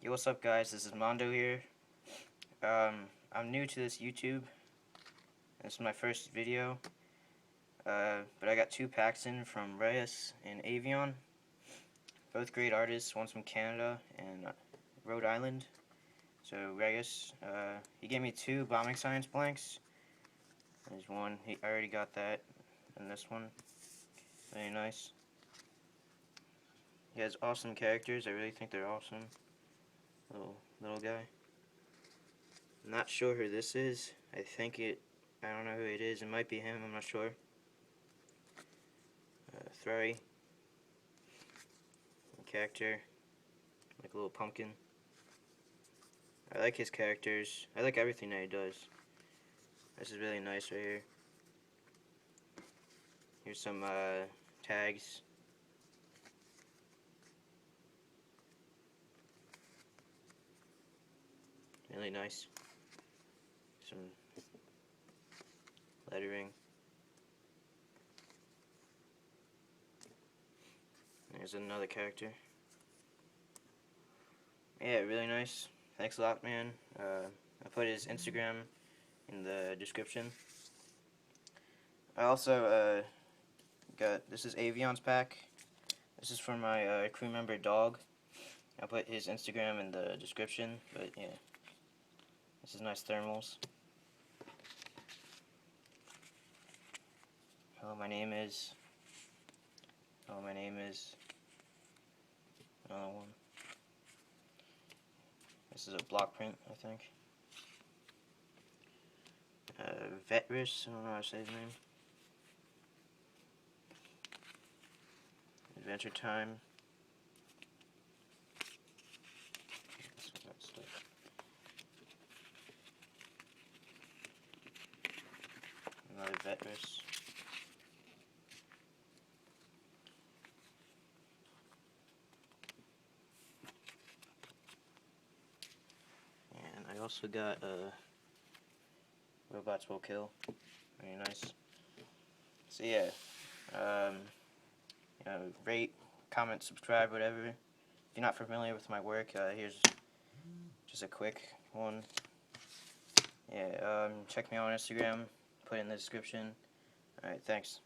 Hey, what's up guys, this is Mondo here. I'm new to this YouTube. This is my first video. But I got two packs in from Rhes and Avion. Both great artists, one's from Canada and Rhode Island. So Rhes, he gave me two bombing science blanks. There's one, I already got that. And this one, very nice. He has awesome characters, I really think they're awesome. Little guy. I'm not sure who this is. I don't know who it is. It might be him, I'm not sure. Thrary. Character. Like a little pumpkin. I like his characters. I like everything that he does. This is really nice right here. Here's some tags. Really nice. Some lettering. There's another character. Yeah, really nice. Thanks a lot, man. I put his Instagram in the description. I also got, this is Avion's pack. This is for my crew member dog. I'll put his Instagram in the description, but yeah. This is nice thermals. Hello, my name is. Hello, my name is. Another one. This is a block print, I think. Vetris, I don't know how to say his name. Adventure Time. Another Vetris. And I also got Robots Will Kill. Very nice. So yeah, rate, comment, subscribe, whatever. If you're not familiar with my work, here's just a quick one. Yeah, check me out on Instagram, put it in the description. Alright, thanks.